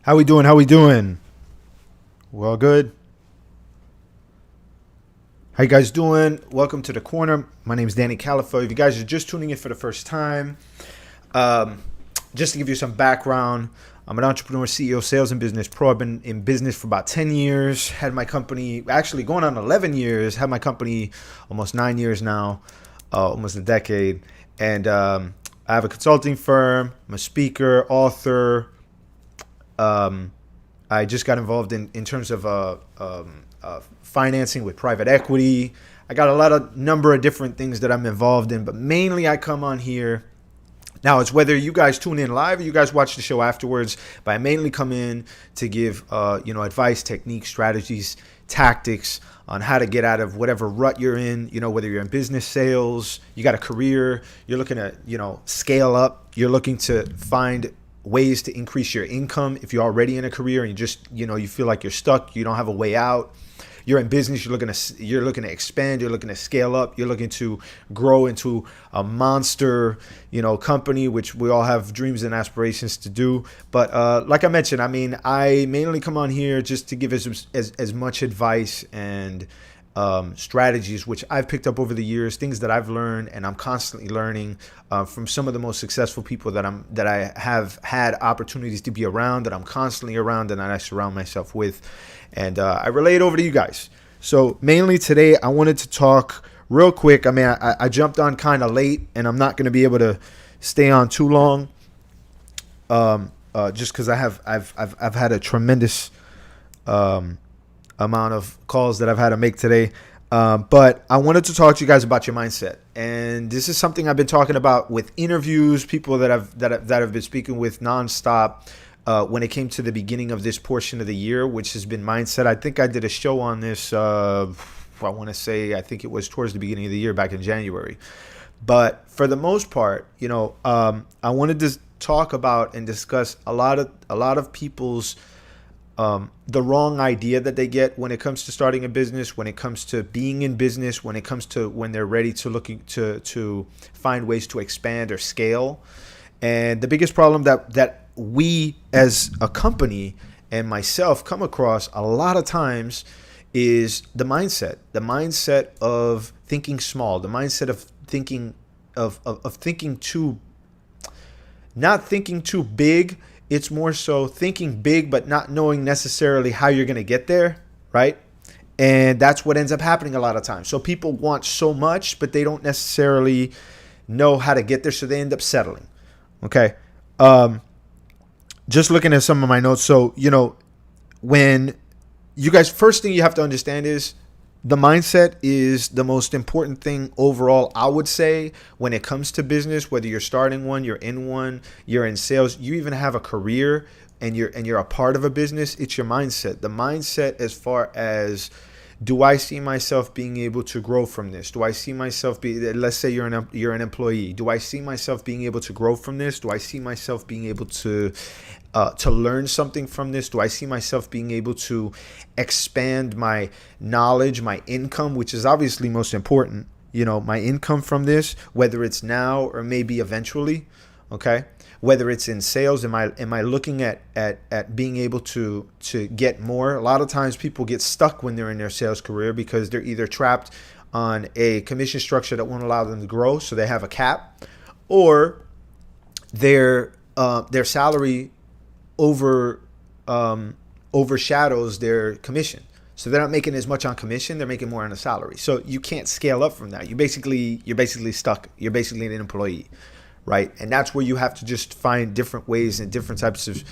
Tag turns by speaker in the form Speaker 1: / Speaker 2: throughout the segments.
Speaker 1: How we doing? How we doing? Well, good. How you guys doing? Welcome to the corner. My name is Danny Calafell. If you guys are just tuning in for the first time, um, just to give you some background, I'm an entrepreneur, CEO, sales and business pro. I've been in business for about 10 years. Had my company, actually going on 11 years. Had my company almost 9 years now, almost a decade. And I have a consulting firm. I'm a speaker, author. Um, I just got involved in terms of financing with private equity. I got a lot of number of different things that I'm involved in, but mainly I come on here. Now it's whether you guys tune in live or you guys watch the show afterwards, but I mainly come in to give advice, techniques, strategies, tactics on how to get out of whatever rut you're in. Whether you're in business, sales, you got a career, you're looking to scale up, you're looking to find ways to increase your income. If you're already in a career and you just you feel like you're stuck, you don't have a way out. You're in business, you're looking to expand, you're looking to scale up, you're looking to grow into a monster company, which we all have dreams and aspirations to do. But like I mentioned, I mainly come on here just to give as much advice and strategies which I've picked up over the years, things that I've learned and I'm constantly learning from some of the most successful people that I have had opportunities to be around, that I'm constantly around, and that I surround myself with, and I relay it over to you guys. So mainly today I wanted to talk real quick. I jumped on kind of late, and I'm not going to be able to stay on too long, just because I've had a tremendous amount of calls that I've had to make today. But I wanted to talk to you guys about your mindset. And this is something I've been talking about with interviews, people that I've been speaking with nonstop when it came to the beginning of this portion of the year, which has been mindset. I think I did a show on this, I think it was towards the beginning of the year back in January. But for the most part, I wanted to talk about and discuss a lot of people's the wrong idea that they get when it comes to starting a business, when it comes to being in business, when it comes to when they're ready to looking to find ways to expand or scale. And the biggest problem that we as a company and myself come across a lot of times is the mindset of thinking small, the mindset of thinking of thinking not thinking too big. It's more so thinking big, but not knowing necessarily how you're going to get there, right? And that's what ends up happening a lot of times. So people want so much, but they don't necessarily know how to get there, so they end up settling. Okay. Just looking at some of my notes. So, when you guys, first thing you have to understand is the mindset is the most important thing overall, I would say, when it comes to business, whether you're starting one, you're in sales, you even have a career and you're a part of a business. It's your mindset. The mindset as far as, do I see myself being able to grow from this? Do I see myself let's say you're an employee. Do I see myself being able to grow from this? Do I see myself being able to learn something from this? Do I see myself being able to expand my knowledge, my income, which is obviously most important, my income from this, whether it's now or maybe eventually, okay? Whether it's in sales, am I looking at being able to get more? A lot of times people get stuck when they're in their sales career because they're either trapped on a commission structure that won't allow them to grow, so they have a cap, or their salary overshadows their commission. So they're not making as much on commission, they're making more on a salary. So you can't scale up from that. You're basically stuck. You're basically an employee, right? And that's where you have to just find different ways and different types of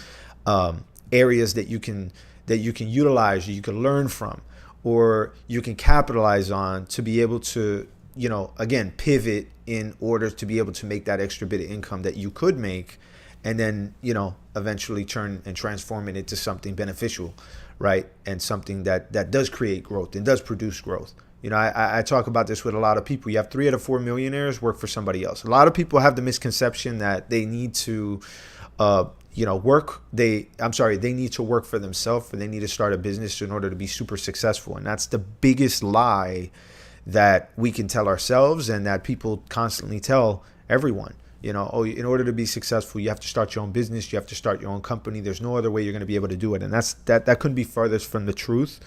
Speaker 1: areas that you can utilize, or you can learn from, or you can capitalize on to be able to, again, pivot in order to be able to make that extra bit of income that you could make, and then, eventually turn and transform it into something beneficial, right? And something that does create growth and does produce growth. I talk about this with a lot of people. You have 3 out of 4 millionaires work for somebody else. A lot of people have the misconception that they need to, they need to work for themselves, or they need to start a business in order to be super successful. And that's the biggest lie that we can tell ourselves and that people constantly tell everyone. Oh, in order to be successful, you have to start your own business. You have to start your own company. There's no other way you're going to be able to do it. And that couldn't be furthest from the truth.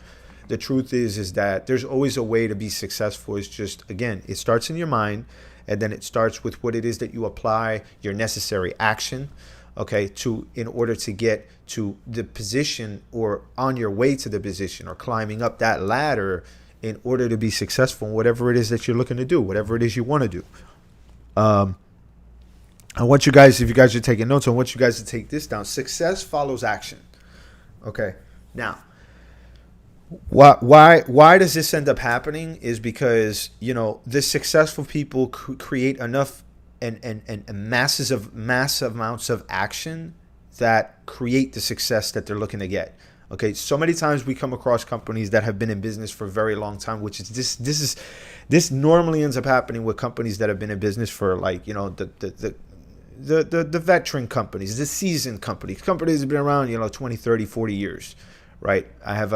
Speaker 1: The truth is that there's always a way to be successful. It's just, again, it starts in your mind, and then it starts with what it is that you apply, your necessary action, okay, in order to get to the position, or on your way to the position, or climbing up that ladder in order to be successful in whatever it is that you're looking to do, whatever it is you want to do. I want you guys, if you guys are taking notes, I want you guys to take this down. Success follows action. Okay. Now, why does this end up happening is because, the successful people create enough and mass amounts of action that create the success that they're looking to get. Okay, so many times we come across companies that have been in business for a very long time, which is this normally ends up happening with companies that have been in business for, like, the veteran companies, the seasoned companies that have been around, 20, 30, 40 years, right? I have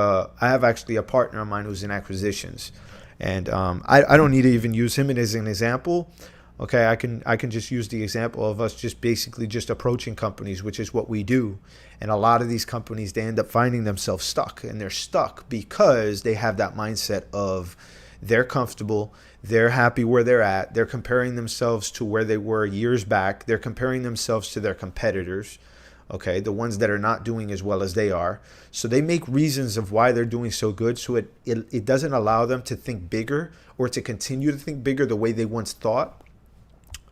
Speaker 1: actually a partner of mine who's in acquisitions, and I don't need to even use him as an example. Okay, I can just use the example of us just basically just approaching companies, which is what we do. And a lot of these companies, they end up finding themselves stuck, and they're stuck because they have that mindset of they're comfortable, they're happy where they're at, they're comparing themselves to where they were years back, they're comparing themselves to their competitors, okay, the ones that are not doing as well as they are. So they make reasons of why they're doing so good, so it doesn't allow them to think bigger or to continue to think bigger the way they once thought.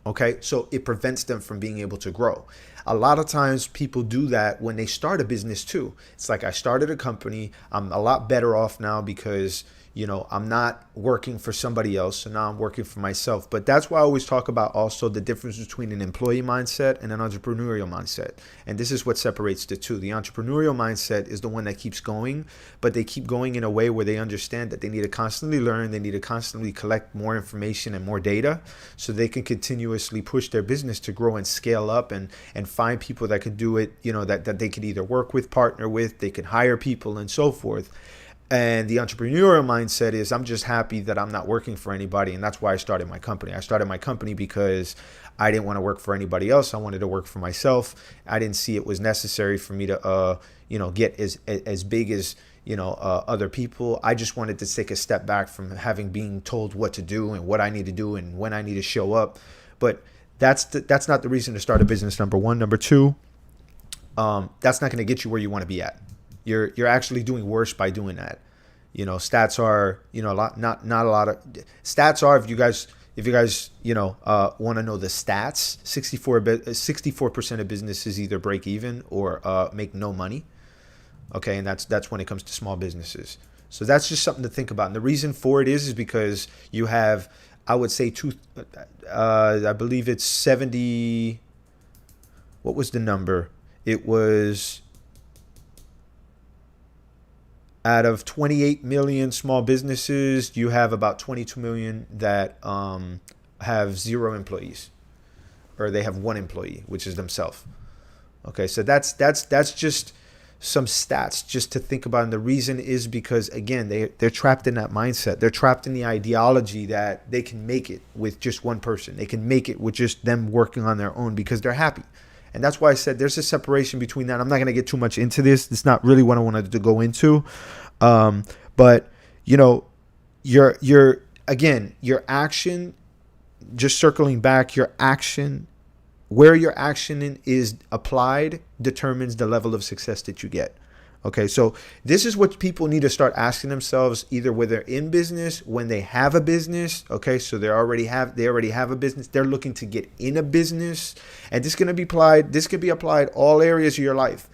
Speaker 1: Okay, so it prevents them from being able to grow. A lot of times people do that when they start a business too. It's like, I started a company, I'm a lot better off now because, I'm not working for somebody else, so now I'm working for myself. But that's why I always talk about also the difference between an employee mindset and an entrepreneurial mindset. And this is what separates the two. The entrepreneurial mindset is the one that keeps going, but they keep going in a way where they understand that they need to constantly learn, they need to constantly collect more information and more data so they can continuously push their business to grow and scale up and find people that could do it, that they could either work with, partner with, they could hire people and so forth. And the entrepreneurial mindset is, I'm just happy that I'm not working for anybody. And that's why I started my company. I started my company because I didn't want to work for anybody else. I wanted to work for myself. I didn't see it was necessary for me to, get as big as, other people. I just wanted to take a step back from being told what to do and what I need to do and when I need to show up. But that's not the reason to start a business, number one. Number two, that's not going to get you where you want to be at. You're actually doing worse by doing that. Stats are, not a lot of stats are, if you guys, want to know the stats, 64% of businesses either break even or make no money. Okay. And that's when it comes to small businesses. So that's just something to think about. And the reason for it is because you have, I would say I believe it's 70. What was the number? It was, out of 28 million small businesses, you have about 22 million that have 0 employees, or they have 1 employee, which is themselves. Okay, so that's just some stats just to think about. And the reason is because, again, they're trapped in that mindset. They're trapped in the ideology that they can make it with just one person. They can make it with just them working on their own because they're happy. And that's why I said there's a separation between that. I'm not going to get too much into this. It's not really what I wanted to go into. But your action, just circling back, your action, where your action is applied determines the level of success that you get. Okay, so this is what people need to start asking themselves, either when they're in business, when they have a business. Okay, so they already have a business. They're looking to get in a business, and this can be applied all areas of your life.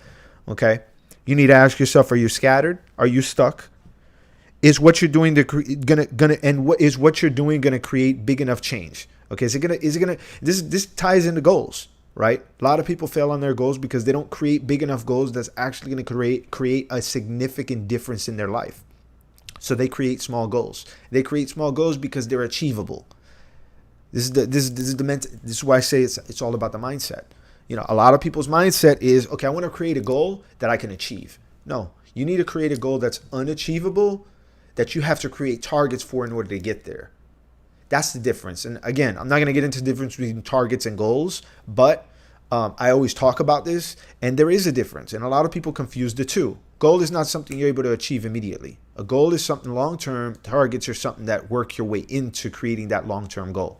Speaker 1: Okay, you need to ask yourself: are you scattered? Are you stuck? Is what you're doing gonna create big enough change? Okay, this ties into goals. Right? A lot of people fail on their goals because they don't create big enough goals that's actually going to create a significant difference in their life. So they create small goals. They create small goals because they're achievable. This is why I say it's all about the mindset. A lot of people's mindset is, okay, I want to create a goal that I can achieve. No, you need to create a goal that's unachievable, that you have to create targets for in order to get there. That's the difference. And again, I'm not going to get into the difference between targets and goals, but I always talk about this, and there is a difference. And a lot of people confuse the two. Goal is not something you're able to achieve immediately. A goal is something long-term. Targets are something that work your way into creating that long-term goal.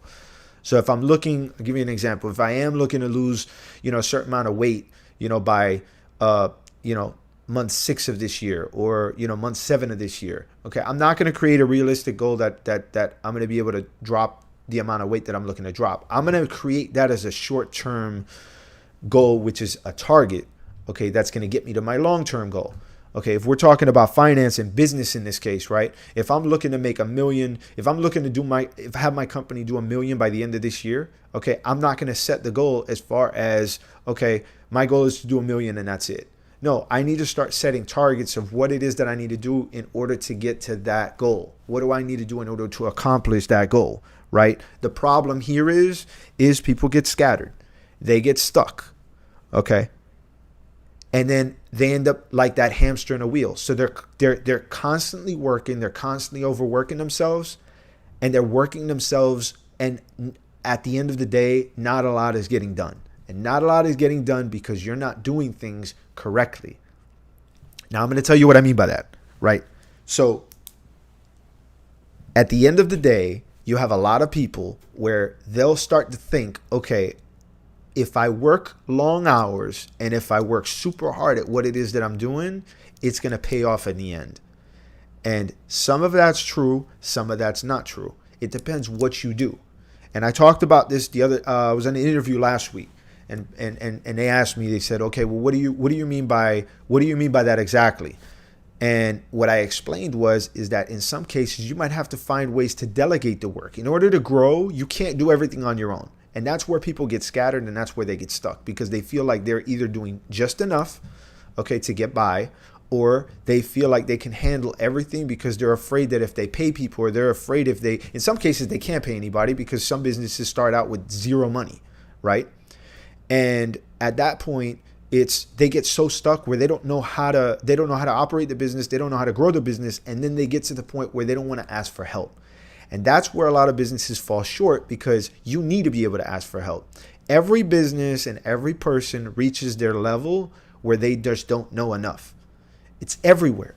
Speaker 1: So if I'm looking, I'll give you an example. If I am looking to lose, a certain amount of weight, by, month 6 of this year, or, month 7 of this year. Okay. I'm not going to create a realistic goal that I'm going to be able to drop the amount of weight that I'm looking to drop. I'm going to create that as a short-term goal, which is a target. Okay. That's going to get me to my long-term goal. Okay, if we're talking about finance and business in this case, right? If I'm looking to make $1 million, if I'm looking to have my company do $1 million by the end of this year, okay, I'm not going to set the goal as far as, okay, my goal is to do $1 million and that's it. No, I need to start setting targets of what it is that I need to do in order to get to that goal. What do I need to do in order to accomplish that goal, right? The problem here is people get scattered. They get stuck, okay? And then they end up like that hamster in a wheel. So they're constantly working, they're constantly overworking themselves, and they're working themselves, and at the end of the day, not a lot is getting done. And not a lot is getting done because you're not doing things correctly. Now I'm going to tell you what I mean by that, right? So at the end of the day, you have a lot of people where they'll start to think, okay, if I work long hours and if I work super hard at what it is that I'm doing, it's going to pay off in the end. And some of that's true, some of that's not true. It depends what you do. And I talked about this I was in an interview last week, and they asked me, they said, okay, well, what do you mean by that exactly? And what I explained is that in some cases you might have to find ways to delegate the work. In order to grow, you can't do everything on your own. And that's where people get scattered, and that's where they get stuck, because they feel like they're either doing just enough, okay, to get by, or they feel like they can handle everything because they're afraid that if they pay people, or they're afraid in some cases they can't pay anybody because some businesses start out with zero money, right? And at that point, they get so stuck where they don't know how to operate the business, they don't know how to grow the business, and then they get to the point where they don't want to ask for help. And that's where a lot of businesses fall short, because you need to be able to ask for help. Every business and every person reaches their level where they just don't know enough. It's everywhere.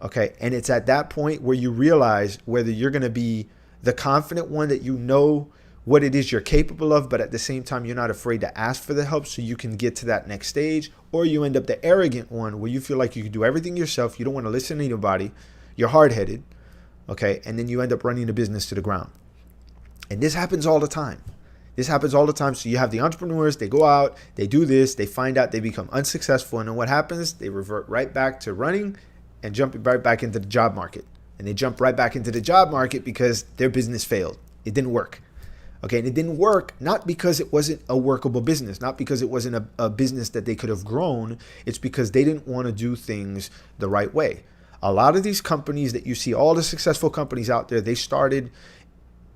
Speaker 1: Okay. And it's at that point where you realize whether you're going to be the confident one that you know what it is you're capable of, but at the same time, you're not afraid to ask for the help so you can get to that next stage, or you end up the arrogant one where you feel like you can do everything yourself. You don't want to listen to anybody. You're hard-headed. Okay, and then you end up running the business to the ground. And this happens all the time. So you have the entrepreneurs, they go out, they do this, they find out, they become unsuccessful. And then what happens? They revert right back to running and jumping right back into the job market. And they jump right back into the job market because their business failed. It didn't work. Okay, and it didn't work not because it wasn't a workable business, not because it wasn't a business that they could have grown. It's because they didn't want to do things the right way. A lot of these companies that you see, all the successful companies out there, they started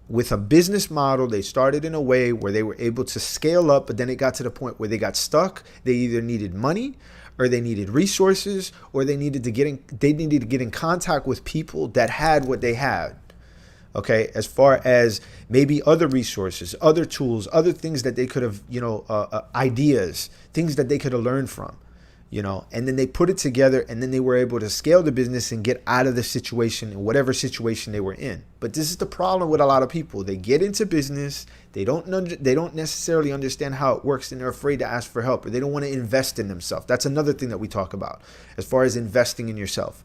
Speaker 1: with a business model. They started in a way where they were able to scale up, but then it got to the point where they got stuck. They either needed money, or they needed resources, or they needed to get in contact with people that had what they had. Okay, as far as maybe other resources, other tools, other things that they could have, ideas, things that they could have learned from. And then they put it together, and then they were able to scale the business and get out of the situation, in whatever situation they were in. But this is the problem with a lot of people. They get into business, they don't necessarily understand how it works, and they're afraid to ask for help, or they don't want to invest in themselves. That's another thing that we talk about as far as investing in yourself.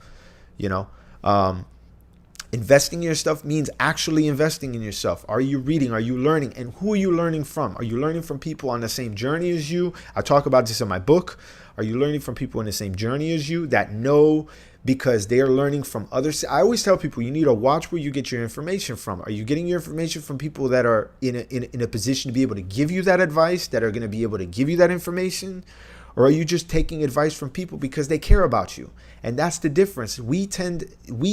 Speaker 1: Investing in yourself means actually investing in yourself. Are you reading? Are you learning? And who are you learning from? Are you learning from people on the same journey as you? I talk about this in my book. Are you learning from people in the same journey as you that know because they're learning from others? I always tell people you need to watch where you get your information from. Are you getting your information from people that are in a position to be able to give you that advice, that are going to be able to give you that information? Or are you just taking advice from people because they care about you? And that's the difference. We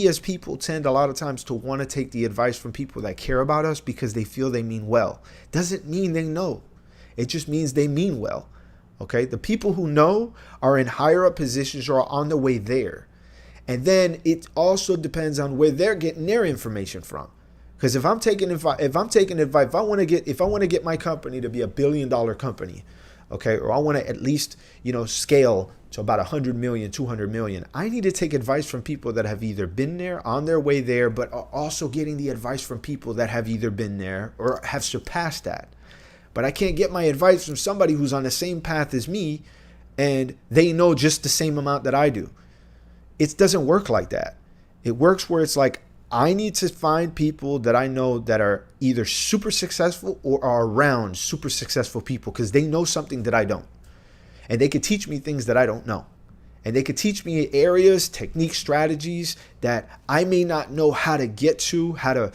Speaker 1: as people tend a lot of times to want to take the advice from people that care about us because they feel they mean well. Doesn't mean they know. It just means they mean well. Okay? The people who know are in higher up positions or are on the way there. And then it also depends on where they're getting their information from. Because if I'm taking advice, if I want to get my company to be $1 billion company, okay, or I want to at least, scale to about 100 million, 200 million, I need to take advice from people that have either been there, on their way there, but are also getting the advice from people that have either been there or have surpassed that. But I can't get my advice from somebody who's on the same path as me and they know just the same amount that I do. It doesn't work like that. It works where it's like, I need to find people that I know that are either super successful or are around super successful people, because they know something that I don't. And they could teach me things that I don't know. And they could teach me areas, techniques, strategies that I may not know how to get to, how to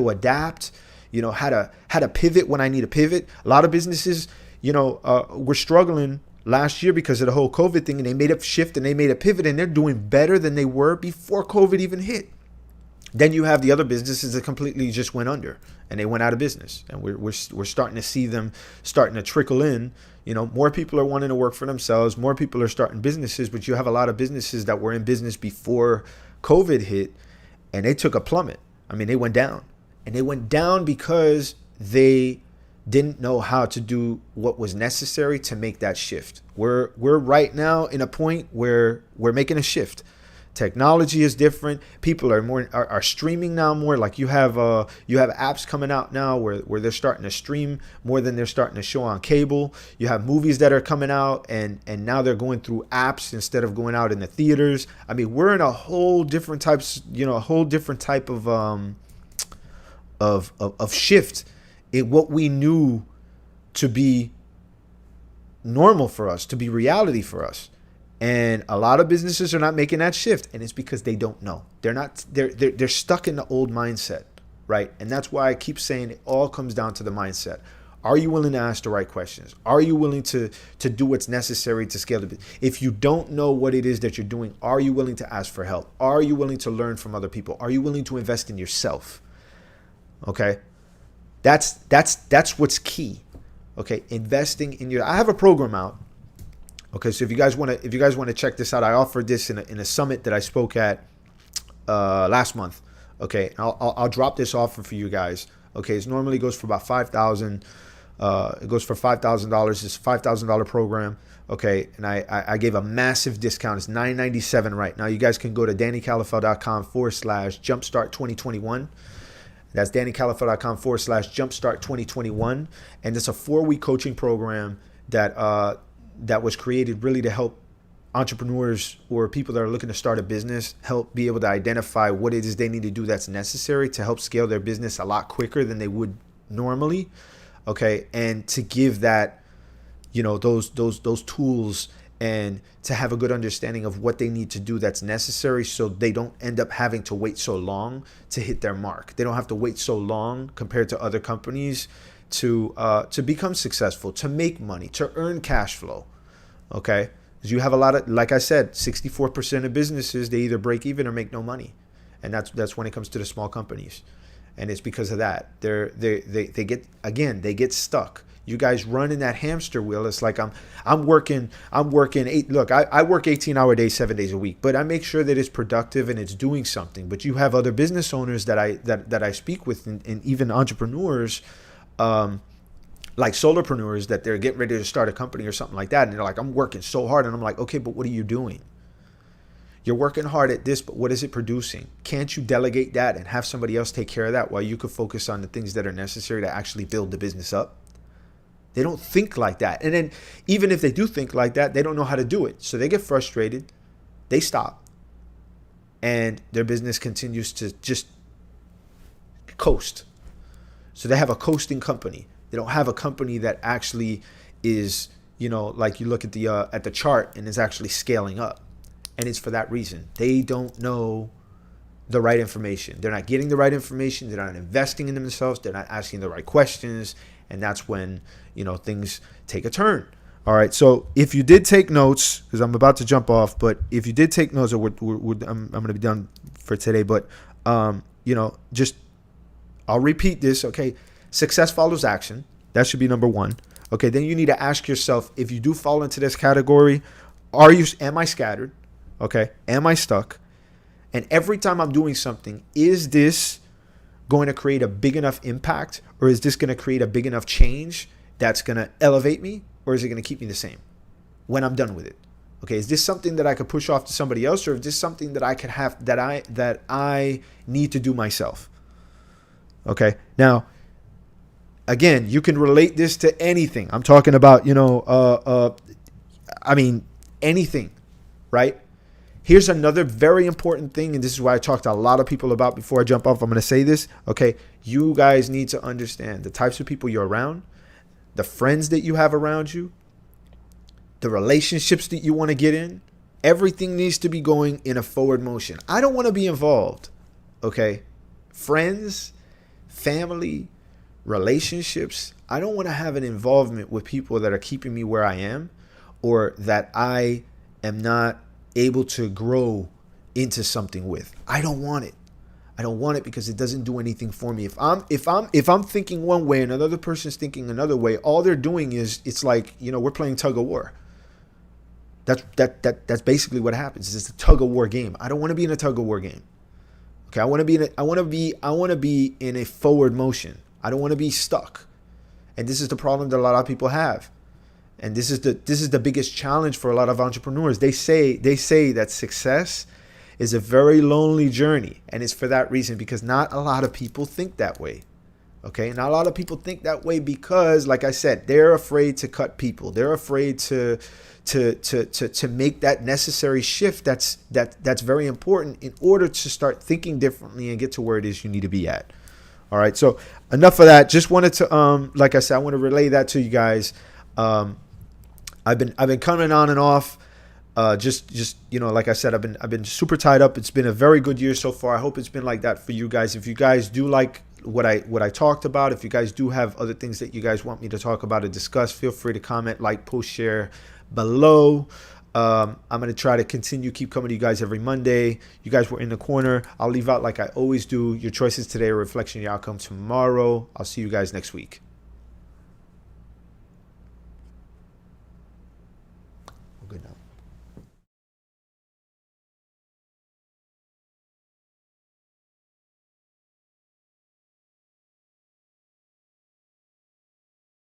Speaker 1: adapt, how to pivot when I need to pivot. A lot of businesses, were struggling last year because of the whole COVID thing, and they made a shift and they made a pivot, and they're doing better than they were before COVID even hit. Then you have the other businesses that completely just went under and they went out of business. And we're starting to see them starting to trickle in. More people are wanting to work for themselves. More people are starting businesses, but you have a lot of businesses that were in business before COVID hit and they took a plummet. I mean, they went down, and they went down because they didn't know how to do what was necessary to make that shift. We're right now in a point where we're making a shift. Technology is different. People are streaming now more. Like you have apps coming out now where they're starting to stream more than they're starting to show on cable. You have movies that are coming out and now they're going through apps instead of going out in the theaters. I mean, we're in a whole different type of shift in what we knew to be normal for us, to be reality for us. And a lot of businesses are not making that shift, and it's because they don't know. They're stuck in the old mindset, right? And that's why I keep saying it all comes down to the mindset. Are you willing to ask the right questions? Are you willing to do what's necessary to scale the business? If you don't know what it is that you're doing, are you willing to ask for help? Are you willing to learn from other people? Are you willing to invest in yourself? Okay? That's what's key. Okay? Investing in I have a program out. Okay, so if you guys want to check this out, I offered this in a summit that I spoke at last month. Okay, I'll drop this offer for you guys. Okay, it normally goes for about $5,000. It goes for $5,000. It's a $5,000 program. Okay, and I gave a massive discount. It's $997 right now. You guys can go to DannyCalafell.com/Jumpstart 2021. That's DannyCalafell.com/Jumpstart 2021, and it's a 4-week coaching program that was created really to help entrepreneurs or people that are looking to start a business help be able to identify what it is they need to do that's necessary to help scale their business a lot quicker than they would normally. Okay, and to give that, those tools, and to have a good understanding of what they need to do that's necessary, so they don't end up having to wait so long to hit their mark. They don't have to wait so long compared to other companies to become successful, to make money, to earn cash flow. Okay, because you have a lot of, like I said, 64% of businesses, they either break even or make no money, and that's when it comes to the small companies, and it's because of that. They get stuck. You guys run in that hamster wheel. It's like I'm working 8. Look, I work 18-hour days, 7 days a week, but I make sure that it's productive and it's doing something. But you have other business owners that I speak with, and even entrepreneurs, like solopreneurs, that they're getting ready to start a company or something like that, and they're like, I'm working so hard, and I'm like, okay, but what are you doing? You're working hard at this, but what is it producing? Can't you delegate that and have somebody else take care of that while you could focus on the things that are necessary to actually build the business up? They don't think like that. And then even if they do think like that, they don't know how to do it. So they get frustrated, they stop, and their business continues to just coast. So they have a coasting company. They don't have a company that actually is, like you look at the chart and is actually scaling up. And it's for that reason. They don't know the right information. They're not getting the right information. They're not investing in themselves. They're not asking the right questions. And that's when, things take a turn. All right. So if you did take notes, because I'm about to jump off, but if you did take notes, I'm going to be done for today. But, just I'll repeat this. Okay. Success follows action. That should be number 1. Okay. Then you need to ask yourself, if you do fall into this category, am I scattered? Okay. Am I stuck? And every time I'm doing something, is this going to create a big enough impact, or is this going to create a big enough change that's going to elevate me, or is it going to keep me the same when I'm done with it? Okay, is this something that I could push off to somebody else, or is this something that I could have that I need to do myself? Okay, now again, you can relate this to anything. I'm talking about, anything, right? Here's another very important thing, and this is what I talked to a lot of people about before I jump off. I'm going to say this, okay? You guys need to understand the types of people you're around, the friends that you have around you, the relationships that you want to get in. Everything needs to be going in a forward motion. I don't want to be involved, okay? Friends, family, relationships. I don't want to have an involvement with people that are keeping me where I am, or that I am not able to grow into something with. I don't want it. I don't want it because it doesn't do anything for me. If I'm thinking one way and another person's thinking another way, all they're doing is, it's like, we're playing tug of war. That's basically what happens. It's a tug of war game. I don't want to be in a tug of war game. Okay, I want to be in a forward motion. I don't want to be stuck. And this is the problem that a lot of people have. And this is the biggest challenge for a lot of entrepreneurs. They say that success is a very lonely journey, and it's for that reason, because not a lot of people think that way. Okay, not a lot of people think that way because, like I said, they're afraid to cut people. They're afraid to make that necessary shift that's very important in order to start thinking differently and get to where it is you need to be at. All right, so enough of that. Just wanted to like I said, I want to relay that to you guys. I've been coming on and off. Just like I said, I've been super tied up. It's been a very good year so far. I hope it's been like that for you guys. If you guys do like what I talked about, if you guys do have other things that you guys want me to talk about or discuss, feel free to comment, like, post, share below. I'm going to try to keep coming to you guys every Monday. You guys were in the corner. I'll leave out like I always do. Your choices today are a reflection of your outcome tomorrow. I'll see you guys next week. Good night.